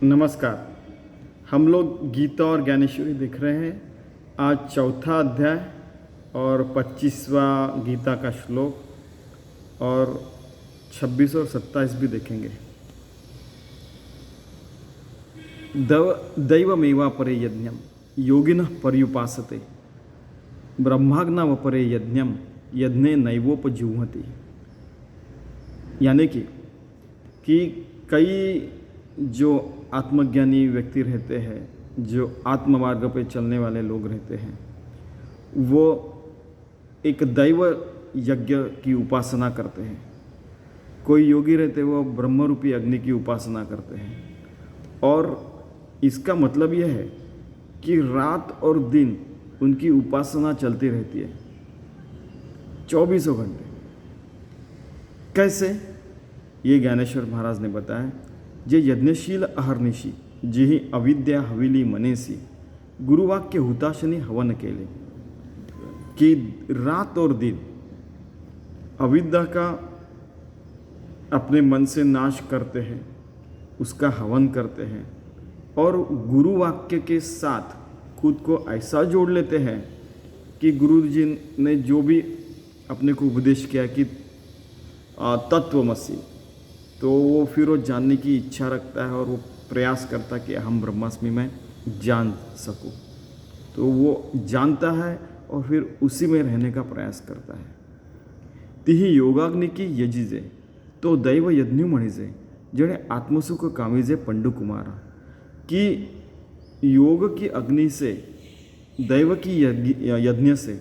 नमस्कार। हम लोग गीता और ज्ञानेश्वरी देख रहे हैं। आज चौथा अध्याय और 25वां गीता का श्लोक और 26 और 27 भी देखेंगे। दैवमेवापरे यज्ञम योगिनः पर्युपासते ब्रह्माग्नावपरे यज्ञम यज्ञे नैवोपजुह्वति। यानी कि कई जो आत्मज्ञानी व्यक्ति रहते हैं, जो आत्म मार्ग पे चलने वाले लोग रहते हैं, वो एक दैव यज्ञ की उपासना करते हैं। कोई योगी रहते हैं वो ब्रह्मरूपी अग्नि की उपासना करते हैं। और इसका मतलब यह है कि रात और दिन उनकी उपासना चलती रहती है 24 घंटे। कैसे? ये ज्ञानेश्वर महाराज ने बताया। जे यज्ञशील अहर्निशी जिही अविद्या हविली मनेसी गुरुवाक्य हुताशनी हवन केले। कि रात और दिन अविद्या का अपने मन से नाश करते हैं, उसका हवन करते हैं और गुरु वाक्य के साथ खुद को ऐसा जोड़ लेते हैं कि गुरु जी ने जो भी अपने को उपदेश किया कि तत्वमसि, तो वो फिर वो जानने की इच्छा रखता है और वो प्रयास करता है कि हम ब्रह्मास्मि में जान सकूं। तो वो जानता है और फिर उसी में रहने का प्रयास करता है। तिही योगाग्नि की यजिजे तो दैव यज्ञ मणिजे जड़े आत्मसुख कामिजे पंडु कुमारा। कि योग की अग्नि से, दैव की यज्ञ से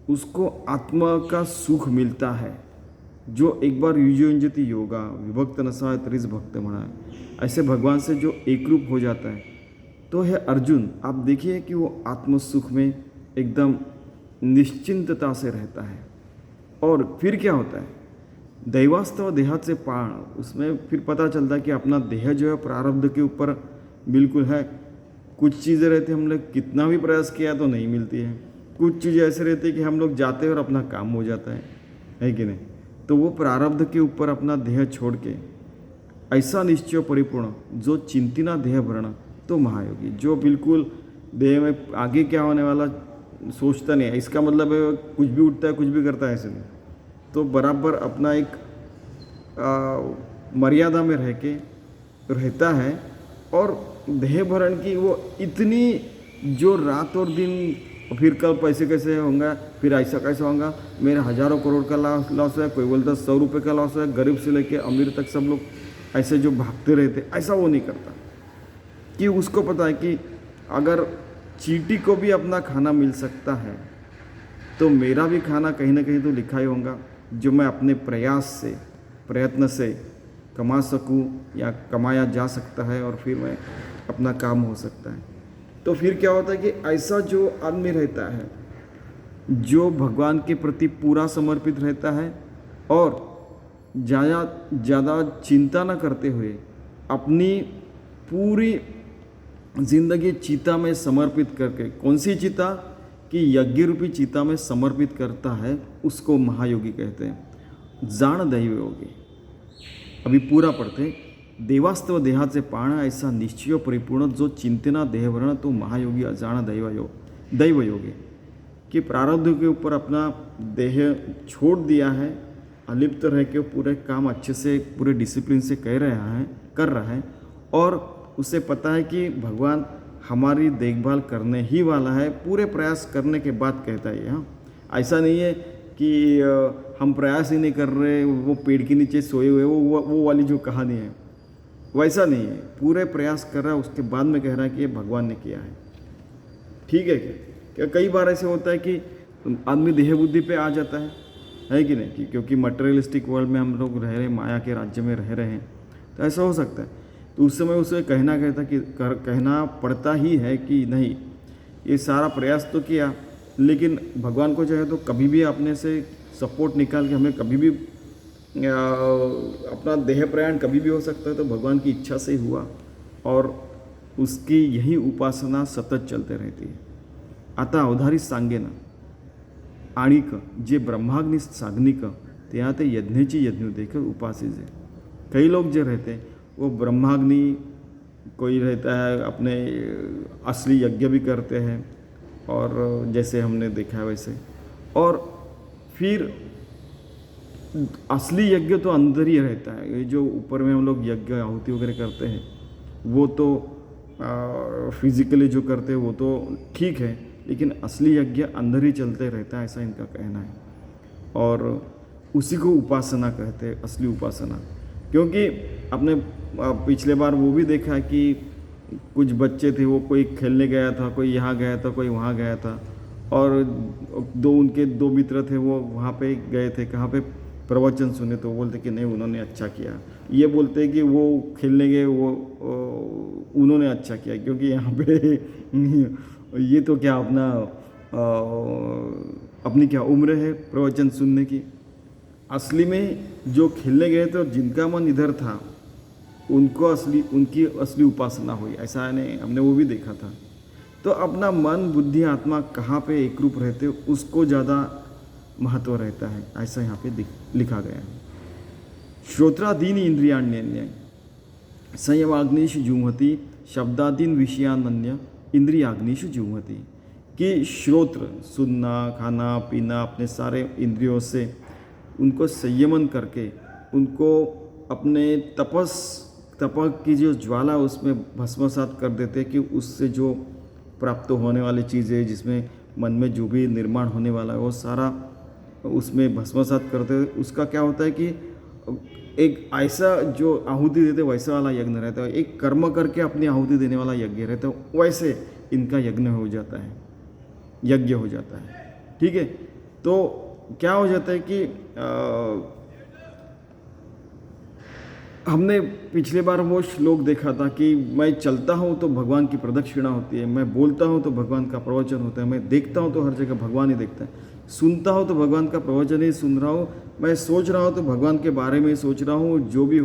उसको आत्मा का सुख मिलता है। जो एक बार युजयंजति योगा विभक्त नसाय त्रिस भक्त मना, ऐसे भगवान से जो एक रूप हो जाता है, तो है अर्जुन, आप देखिए कि वो आत्म सुख में एकदम निश्चिंतता से रहता है। और फिर क्या होता है? दैवास्तव देहात से पाण, उसमें फिर पता चलता है कि अपना देह जो है प्रारब्ध के ऊपर बिल्कुल है। कुछ चीज़ें रहती हैं, हम लोग कितना भी प्रयास किया तो नहीं मिलती है। कुछ चीज़ें ऐसे रहती है कि हम लोग जाते हैं और अपना काम हो जाता है कि नहीं? तो वो प्रारब्ध के ऊपर अपना देह छोड़ के ऐसा निश्चय परिपूर्ण जो चिंतिना देह भरण तो महायोगी, जो बिल्कुल देह में आगे क्या होने वाला सोचता नहीं है। इसका मतलब है कुछ भी उठता है, कुछ भी करता है, ऐसे नहीं। तो बराबर अपना एक मर्यादा में रह के रहता है। और देह भरण की वो इतनी, जो रात और दिन, फिर कल पैसे कैसे होंगे, फिर ऐसा कैसे होगा, मेरे हज़ारों करोड़ का लॉस है, कोई बोलता 100 रुपये का लॉस है, गरीब से लेके अमीर तक सब लोग ऐसे जो भागते रहते, ऐसा वो नहीं करता। कि उसको पता है कि अगर चींटी को भी अपना खाना मिल सकता है तो मेरा भी खाना कहीं ना कहीं तो लिखा ही होगा, जो मैं अपने प्रयास से, प्रयत्न से कमा सकूं या कमाया जा सकता है और फिर मैं अपना काम हो सकता है। तो फिर क्या होता है कि ऐसा जो आदमी रहता है, जो भगवान के प्रति पूरा समर्पित रहता है और ज़्यादा चिंता न करते हुए अपनी पूरी जिंदगी चिता में समर्पित करके, कौन सी चिता? कि यज्ञ रूपी चिता में समर्पित करता है, उसको महायोगी कहते हैं। जान दैव योगी। अभी पूरा पढ़ते। देवास्तव देहात से पाण ऐसा निश्चय परिपूर्ण जो चिंतना देहवर्ण तो महायोगी अजान दैव योगी। कि प्रारब्ध के ऊपर अपना देह छोड़ दिया है, अलिप्त रह के पूरे काम अच्छे से पूरे डिसिप्लिन से कर रहा है और उसे पता है कि भगवान हमारी देखभाल करने ही वाला है। पूरे प्रयास करने के बाद कहता है। हाँ, ऐसा नहीं है कि हम प्रयास ही नहीं कर रहे, वो पेड़ के नीचे सोए हुए, वो वाली जो कहानी है, वैसा नहीं है। पूरे प्रयास कर रहा है, उसके बाद में कह रहा है कि ये भगवान ने किया है। ठीक है क्या? कई बार ऐसे होता है कि आदमी देह बुद्धि पे आ जाता है कि नहीं? क्योंकि मटेरियलिस्टिक वर्ल्ड में हम लोग रह रहे हैं, माया के राज्य में रह रहे हैं, तो ऐसा हो सकता है। तो उस समय उसे कहना पड़ता ही है कि नहीं, ये सारा प्रयास तो किया, लेकिन भगवान को चाहे तो कभी भी अपने से सपोर्ट निकाल के हमें कभी भी अपना देह प्रयाण कभी भी हो सकता है। तो भगवान की इच्छा से हुआ और उसकी यही उपासना सतत चलते रहती है। आता अवधारित सांगेन आणिक जे ब्रह्माग्नि साग्निक त्या ते यज्ञेची यज्ञ देकर उपासी जे। कई लोग जो रहते हैं वो ब्रह्माग्नि कोई रहता है अपने असली यज्ञ भी करते हैं, और जैसे हमने देखा है वैसे। और फिर असली यज्ञ तो अंदर ही रहता है। ये जो ऊपर में हम लोग यज्ञ आहुति वगैरह करते हैं वो तो फिजिकली जो करते हैं वो तो ठीक है, लेकिन असली यज्ञ अंदर ही चलते रहता है, ऐसा इनका कहना है। और उसी को उपासना कहते हैं, असली उपासना। क्योंकि अपने पिछले बार वो भी देखा कि कुछ बच्चे थे, वो कोई खेलने गया था, कोई यहाँ गया था, कोई वहाँ गया था, और उनके दो मित्र थे, वो वहाँ पे गए थे, कहाँ पे, प्रवचन सुने। तो बोलते कि नहीं उन्होंने अच्छा किया। ये बोलते हैं कि वो खेलने गए, वो उन्होंने अच्छा किया, क्योंकि यहाँ पे ये तो क्या अपनी क्या उम्र है प्रवचन सुनने की। असली में जो खेलने गए थे, जिनका मन इधर था, उनकी असली उपासना हुई, ऐसा हमने वो भी देखा था। तो अपना मन बुद्धि आत्मा कहाँ पे एक रूप रहते, उसको ज़्यादा महत्व रहता है, ऐसा यहाँ पे लिखा गया है। श्रोत्रादीन इंद्रियाण्यन्य संयमाग्निषु जुह्वति शब्दादीन विषयान्य इंद्रियाग्निषु जुह्वति। कि श्रोत्र सुनना, खाना पीना, अपने सारे इंद्रियों से उनको संयमन करके, उनको अपने तपक की जो ज्वाला उसमें भस्मसात कर देते, कि उससे जो प्राप्त होने वाली चीज़ें, जिसमें मन में जो भी निर्माण होने वाला है वो सारा उसमें भस्मसात करते हैं। उसका क्या होता है कि एक ऐसा जो आहुति देते वैसा वाला यज्ञ रहता है, एक कर्म करके अपनी आहुति देने वाला यज्ञ रहता है, वैसे इनका यज्ञ हो जाता है, यज्ञ हो जाता है। ठीक है, तो क्या हो जाता है कि हमने पिछले बार वो श्लोक देखा था कि मैं चलता हूँ तो भगवान की प्रदक्षिणा होती है, मैं बोलता हूँ तो भगवान का प्रवचन होता है, मैं देखता हूँ तो हर जगह भगवान ही देखता है, सुनता हूँ तो भगवान का प्रवचन ही सुन रहा हूँ, मैं सोच रहा हूँ तो भगवान के बारे में सोच रहा हूँ, जो भी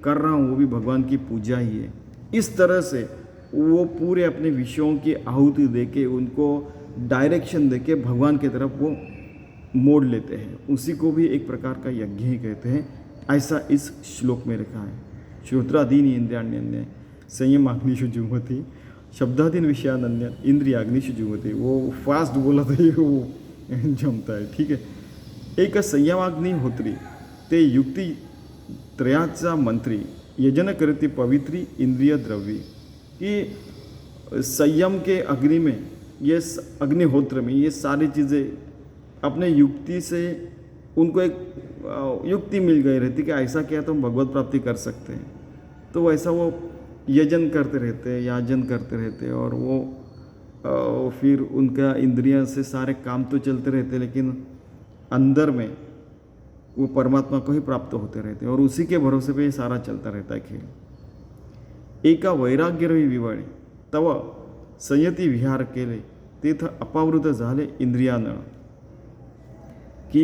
कर रहा हूँ वो भी भगवान की पूजा ही है। इस तरह से वो पूरे अपने विषयों की आहुति दे के, उनको डायरेक्शन दे के भगवान की तरफ वो मोड़ लेते हैं, उसी को भी एक प्रकार का यज्ञ ही कहते हैं, ऐसा इस श्लोक में लिखा है। श्रोत्रादीन इंद्रियाण्यन्य संयमाग्निषु जुह्वति शब्दादीन विषयान्य इंद्रियाग्निषु जुह्वति। वो फास्ट बोला था, वो जमता है। ठीक है, एक संयमाग्निहोत्री ते युक्ति त्रयाचा मंत्री यजन करती पवित्री इंद्रिय द्रव्य। कि संयम के अग्नि में, ये अग्निहोत्र में, ये सारी चीज़ें अपने युक्ति से, उनको एक युक्ति मिल गई रहती कि ऐसा किया तो हम भगवत प्राप्ति कर सकते हैं, तो वैसा वो यजन करते रहते, याजन करते रहते, और वो फिर उनका इंद्रियों से सारे काम तो चलते रहते, लेकिन अंदर में वो परमात्मा को ही प्राप्त होते रहते, और उसी के भरोसे पे ये सारा चलता रहता है खेल। एका वैराग्य विवळे तव संयती विहार केले तेथ अपावृत झाले इंद्रियानळ। कि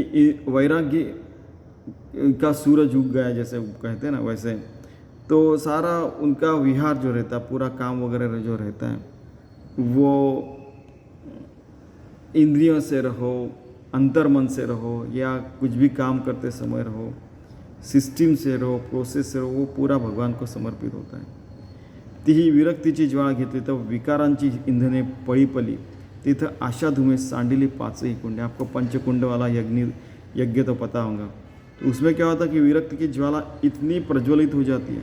वैराग्य का सूरज उग गया, जैसे कहते हैं ना, वैसे तो सारा उनका विहार जो रहता है, पूरा काम वगैरह जो रहता है, वो इंद्रियों से रहो, अंतर्मन से रहो, या कुछ भी काम करते समय रहो, सिस्टम से रहो, प्रोसेस से रहो, वो पूरा भगवान को समर्पित होता है। तीही विरक्तीची ज्वाळा घेतली तर विकारांची इंधने पळीपली, तिथं आशाधूमे सांडिली पाचही कुंडे। आपको पंचकुंड वाला यज्ञ तो पता होगा। तो उसमें क्या होता है कि विरक्ति की ज्वाला इतनी प्रज्वलित हो जाती है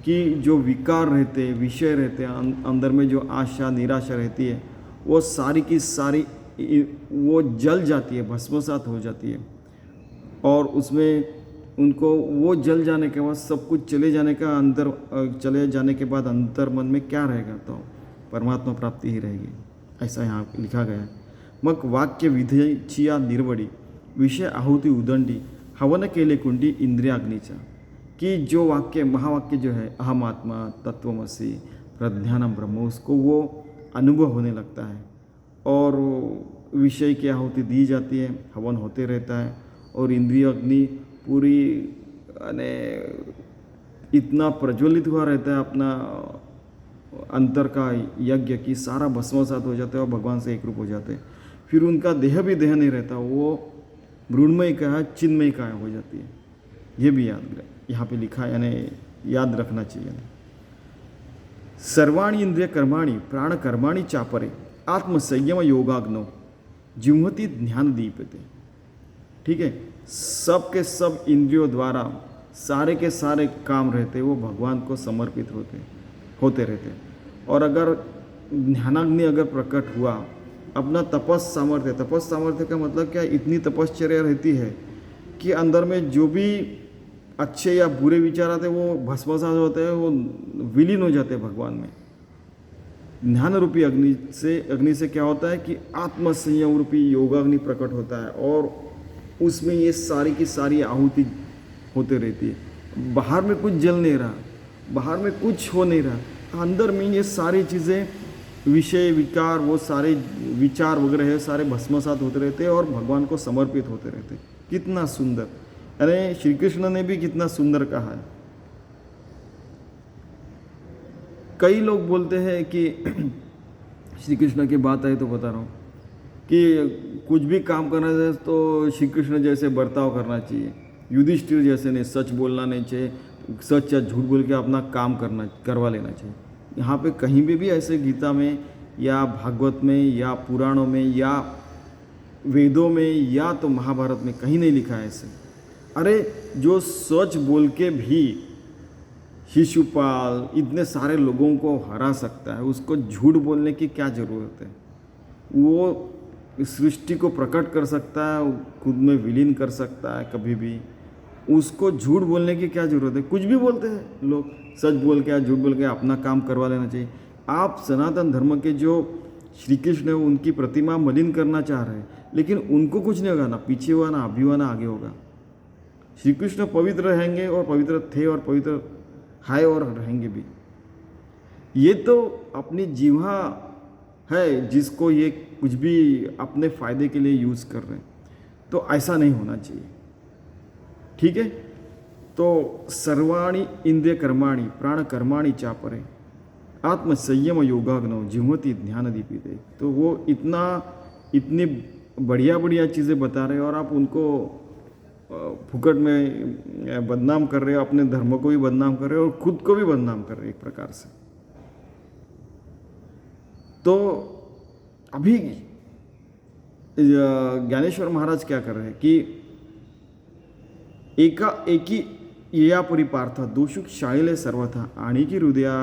कि जो विकार रहते हैं, विषय रहते हैं, अंदर में जो आशा निराशा रहती है, वो सारी की सारी वो जल जाती है, भस्मसात हो जाती है। और उसमें उनको वो जल जाने के बाद, सब कुछ चले जाने के बाद अंतर मन में क्या रहेगा, तो परमात्मा प्राप्ति ही रहेगी, ऐसा यहाँ लिखा गया है। मग वाक्य विधेची या निर्वडी विषय आहुति उदंडी हवन केले कुंडी इंद्रियाग्निचा। कि जो वाक्य, महावाक्य जो है, अहम आत्मा, तत्वमसि, प्रज्ञानम ब्रह्म, उसको वो अनुभव होने लगता है, और विषय की आहुति दी जाती है, हवन होते रहता है, और इंद्रिय अग्नि पूरी इतना प्रज्वलित हुआ रहता है अपना अंतर का यज्ञ, की सारा भस्मसात हो जाता है और भगवान से एक रूप हो जाते हैं। फिर उनका देह भी देह नहीं रहता, वो मृण्मय का चिन्मय का हो जाती है। ये भी यहाँ पे लिखा है, यानी याद रखना चाहिए। सर्वाणी इंद्रिय कर्माणी प्राण कर्माणी चापरे आत्मसंयम योगाग्नो जिह्वति ज्ञान दीपते। ठीक है, सब के सब इंद्रियों द्वारा सारे के सारे काम रहते वो भगवान को समर्पित होते रहते। और अगर ध्यानाग्नि अगर प्रकट हुआ, अपना तपस सामर्थ्य का मतलब क्या, इतनी तपश्चर्या रहती है कि अंदर में जो भी अच्छे या बुरे विचार आते वो भस्मसात होते हैं, वो विलीन हो जाते हैं भगवान में। ध्यान रूपी अग्नि से क्या होता है कि आत्मसंयम रूपी योगाग्नि प्रकट होता है और उसमें ये सारी की सारी आहुति होते रहती है। बाहर में कुछ जल नहीं रहा, बाहर में कुछ हो नहीं रहा, अंदर में ये सारी चीज़ें, विषय विकार, वो सारे विचार वगैरह है, सारे भस्मसात होते रहते हैं और भगवान को समर्पित होते रहते हैं। कितना सुंदर, अरे श्री कृष्ण ने भी कितना सुंदर कहा है। कई लोग बोलते हैं कि श्री कृष्ण की बात आई तो बता रहा हूँ कि कुछ भी काम करना चाहिए तो श्री कृष्ण जैसे बर्ताव करना चाहिए, युधिष्ठिर जैसे नहीं, सच बोलना नहीं चाहिए, सच या झूठ बोल के अपना काम करवा लेना चाहिए। यहाँ पे कहीं भी ऐसे गीता में या भागवत में या पुराणों में या वेदों में या तो महाभारत में कहीं नहीं लिखा है ऐसे। अरे जो सच बोल के भी शिशुपाल इतने सारे लोगों को हरा सकता है, उसको झूठ बोलने की क्या ज़रूरत है? वो सृष्टि को प्रकट कर सकता है, खुद में विलीन कर सकता है कभी भी, उसको झूठ बोलने की क्या ज़रूरत है? कुछ भी बोलते हैं लोग, सच बोल के या झूठ बोल के अपना काम करवा लेना चाहिए। आप सनातन धर्म के जो श्री कृष्ण है उनकी प्रतिमा मलिन करना चाह रहे हैं, लेकिन उनको कुछ नहीं होगा, ना पीछे हुआ ना अभी हुआ ना आगे होगा। श्री कृष्ण पवित्र रहेंगे और पवित्र थे और पवित्र है और रहेंगे भी। ये तो अपनी जीवा है जिसको ये कुछ भी अपने फ़ायदे के लिए यूज़ कर रहे हैं, तो ऐसा नहीं होना चाहिए। ठीक है, तो सर्वाणी इंद्रिय कर्माणि प्राण कर्माणि चापरे आत्मसंयम योगाग्नो जिह्वति ज्ञान दीपिते। तो वो इतनी बढ़िया चीज़ें बता रहे हैं और आप उनको फुकट में बदनाम कर रहे हो, अपने धर्म को भी बदनाम कर रहे हो और खुद को भी बदनाम कर रहे हो एक प्रकार से। तो अभी ज्ञानेश्वर महाराज क्या कर रहे हैं कि एकी येया परिपार्थ दोषुक शाळेले सर्वथा आणि की हृदया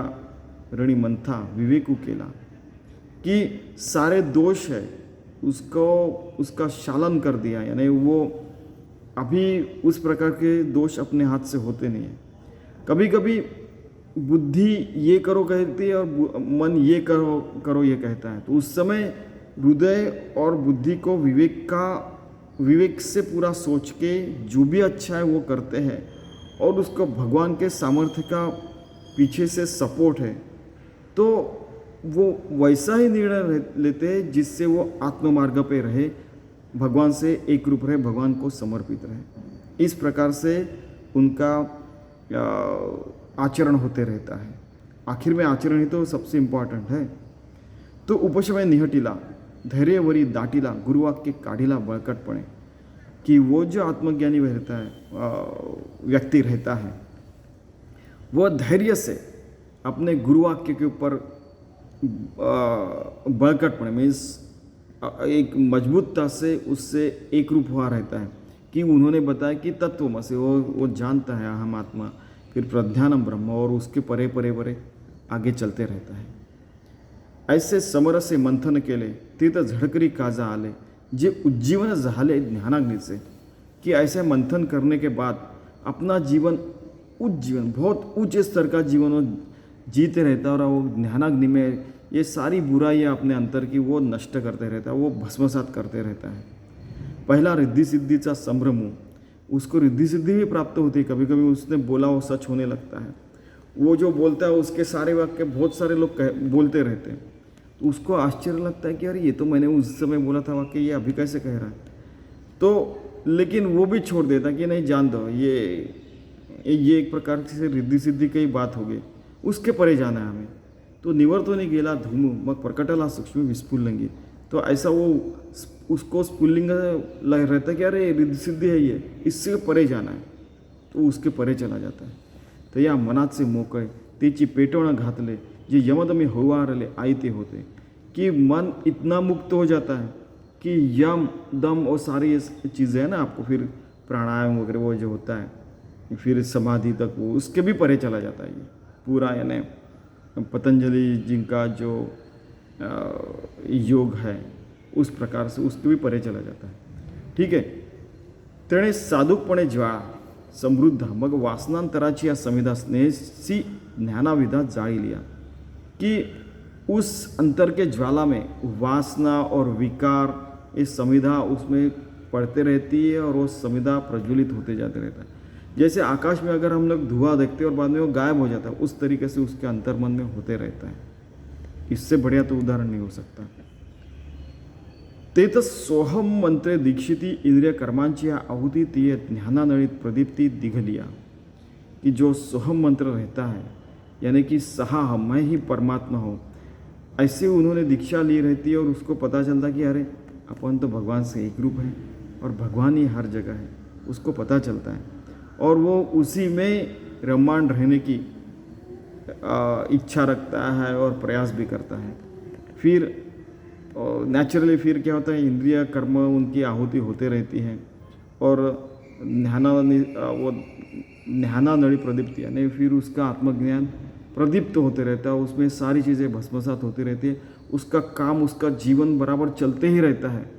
रणी मंथा विवेकू केला, कि सारे दोष है उसका शालन कर दिया। यानी वो अभी उस प्रकार के दोष अपने हाथ से होते नहीं हैं। कभी कभी बुद्धि ये करो कहती है और मन ये करो ये कहता है, तो उस समय हृदय और बुद्धि को विवेक से पूरा सोच के जो भी अच्छा है वो करते हैं और उसको भगवान के सामर्थ्य का पीछे से सपोर्ट है, तो वो वैसा ही निर्णय लेते हैं जिससे वो आत्म मार्ग पे रहे, भगवान से एक रूप रहे, भगवान को समर्पित रहे। इस प्रकार से उनका आचरण होते रहता है। आखिर में आचरण ही तो सबसे इम्पॉर्टंट है। तो उपशमय निहटिला धैर्यवरी दाटिला गुरुवाक्य काढ़िला बळकटपणे, कि वो जो आत्मज्ञानी रहता है व्यक्ति रहता है वह धैर्य से अपने गुरुवाक्य के ऊपर बळकटपणे मीन्स एक मजबूतता से उससे एक रूप हुआ रहता है कि उन्होंने बताया कि तत्वमसि, वो जानता है अहम आत्मा, फिर प्रध्यानम ब्रह्म, और उसके परे परे परे आगे चलते रहता है। ऐसे समरसे मंथन केले तीर्थ झडकरी काजा आले जे उज्जीवन झाले ज्ञानाग्नीचे, कि ऐसे मंथन करने के बाद अपना जीवन उज्जीवन बहुत ऊंचे स्तर का जीवन वो जीते रहता है और वो ज्ञानाग्नि में ये सारी बुराइयाँ अपने अंतर की वो नष्ट करते रहता है, वो भस्मसात करते रहता है। पहला रिद्धि सिद्धीचा संभ्रम, उसको रिद्धि सिद्धि भी प्राप्त होती है। कभी कभी उसने बोला वो सच होने लगता है। वो जो बोलता है उसके सारे वाक्य बहुत सारे लोग बोलते रहते हैं, तो उसको आश्चर्य लगता है कि यार ये तो मैंने उस समय बोला था वाक्य, ये अभी कैसे कह रहा है। तो लेकिन वो भी छोड़ देता कि नहीं, जान दो, ये एक प्रकार से रिद्धि सिद्धि की बात हो गई, उसके परे जाना है हमें। तो निवर्तोनी गेला धूम मग प्रकटला सूक्ष्म विस्फुल्लिंगी, तो ऐसा वो उसको स्फुल्लिंग रहता है कि अरे रिद्धि सिद्धि है ये, इससे परे जाना है, तो उसके परे चला जाता है। तर या मनाचे मोकळे तेची पेटवणं घातले જે યમદમે હોવા रहे आयते होते कि मन इतना मुक्त हो जाता है कि यम दम और सारी ये चीज़ें हैं ना, आपको फिर प्राणायाम वगैरह वो जो होता है फिर समाधि तक वो उसके भी परे चला जाता है ये पूरा, यानी पतंजलि जिनका जो योग है उस प्रकार से उसके भी परे चला जाता है. ठीक है. तेणे साधुकपणे ज्वाळा समृद्ध मग वासनांतराची या समिधा स्नेहसी ज्ञानाविधा जाळी लिया कि उस अंतर के ज्वाला में वासना और विकार ये समिधा उसमें पड़ते रहती है और वो समिधा प्रज्वलित होते जाते रहता है. जैसे आकाश में अगर हम लोग धुआं देखते हैं और बाद में वो गायब हो जाता है, उस तरीके से उसके अंतर्मन में होते रहता है. इससे बढ़िया तो उदाहरण नहीं हो सकता. ते तर सोहम मंत्रे दीक्षिती इंद्रिय कर्मांची या आहुति ती ज्ञानानळीत प्रदीप्ति दिघलिया कि जो सोहम मंत्र रहता है यानी कि सहा मैं ही परमात्मा हो, ऐसे उन्होंने दीक्षा ली रहती है और उसको पता चलता कि अरे अपन तो भगवान से एक रूप है और भगवान ही हर जगह है, उसको पता चलता है और वो उसी में रमान रहने की इच्छा रखता है और प्रयास भी करता है. फिर नेचुरली फिर क्या होता है, इंद्रिय कर्म उनकी आहुति होते रहती है और ज्ञानानळी प्रदीप्ति यानी फिर उसका आत्मज्ञान प्रदीप्त होते रहता है, उसमें सारी चीज़ें भस्मसात होती रहती है, उसका काम उसका जीवन बराबर चलते ही रहता है.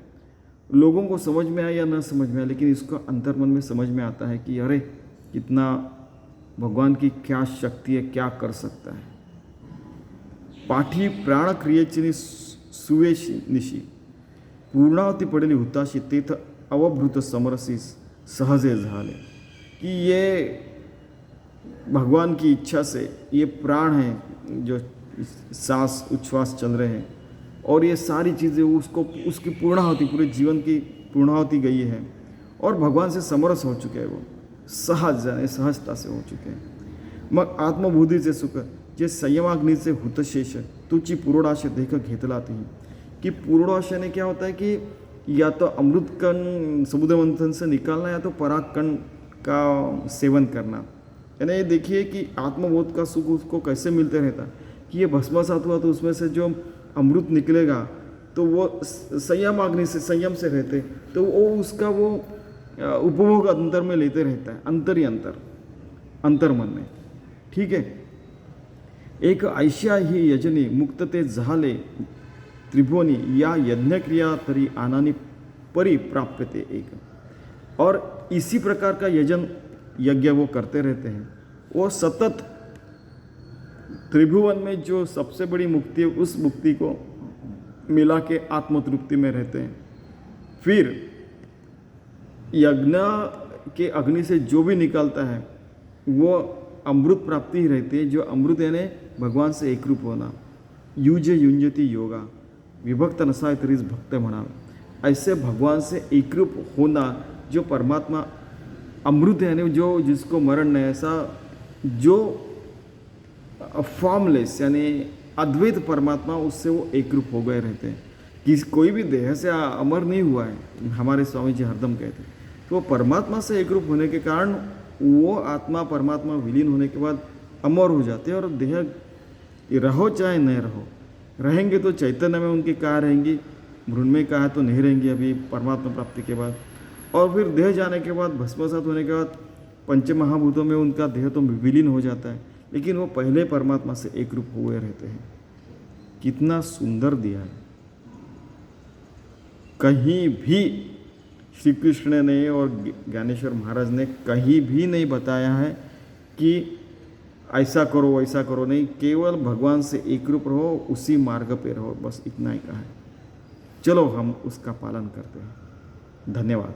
लोगों को समझ में आए या न समझ में आए, लेकिन इसको अंतर्मन में समझ में आता है कि अरे कितना भगवान की क्या शक्ति है, क्या कर सकता है. पाठी प्राण क्रियेची सुवेशी निशी पूर्णावती पडली हुताशी तेथ अवभृत समरसी सहजे झाले कि ये भगवान की इच्छा से ये प्राण हैं जो सांस उच्छ्वास चल रहे हैं और ये सारी चीज़ें उसको उसकी पूर्णाहुति पूरे जीवन की पूर्णाहुति गई है और भगवान से समरस हो चुके हैं, वो सहज यानी सहजता से हो चुके हैं. मग आत्मबुद्धी से सुख जे संयमाग्नीचे हुतशेष तुची पुरोडाश देख घेतला ती कि पुरोडाशाने क्या होता है कि या तो अमृत कण समुद्र मंथन से निकालना या तो पराग कण का सेवन करना. यानी देखिए कि आत्मबोध का सुख उसको कैसे मिलते रहता कि ये भस्मसात हुआ तो उसमें से जो अमृत निकलेगा तो वो संयम अग्नि से संयम से रहते तो वो उसका वो उपभोग अंतर में लेते रहता है, अंतर ही अंतर्मन में. ठीक है. एक ऐशा ही यजनी मुक्तते झाले त्रिभुवनी या यज्ञक्रिया तरी आनानी परिप्राप्यते एक. और इसी प्रकार का यज्ञ वो करते रहते हैं, वो सतत त्रिभुवन में जो सबसे बड़ी मुक्ति है उस मुक्ति को मिला के आत्मतृप्ति में रहते हैं. फिर यज्ञ के अग्नि से जो भी निकलता है वो अमृत प्राप्ति ही रहती है, जो अमृत यानी भगवान से एकरूप होना. युज युंजती योगा विभक्त नसाय तरीच भक्त म्हणावे. ऐसे भगवान से एकरूप होना जो परमात्मा अमृत यानी जो जिसको मरण नहीं, ऐसा जो फॉर्मलेस यानी अद्वैत परमात्मा उससे वो एकरूप हो गए रहते हैं कि कोई भी देह से अमर नहीं हुआ है, हमारे स्वामी जी हरदम कहते हैं. तो परमात्मा से एकरूप होने के कारण वो आत्मा परमात्मा विलीन होने के बाद अमर हो जाते हैं और देह रहो चाहे नहीं रहो, रहेंगे तो चैतन्य में उनकी कहाँ रहेंगी, मृण्मय कहाँ तो नहीं रहेंगी अभी परमात्मा प्राप्ति के बाद. और फिर देह जाने के बाद भस्मसात होने के बाद पंच महाभूतों में उनका देह तो विलीन हो जाता है, लेकिन वो पहले परमात्मा से एकरूप हुए रहते हैं. कितना सुंदर दिया है. कहीं भी श्री कृष्ण ने और ज्ञानेश्वर महाराज ने कहीं भी नहीं बताया है कि ऐसा करो वैसा करो, नहीं, केवल भगवान से एकरूप रहो, उसी मार्ग पे रहो, बस इतना ही कहा है. चलो हम उसका पालन करते हैं. धन्यवाद.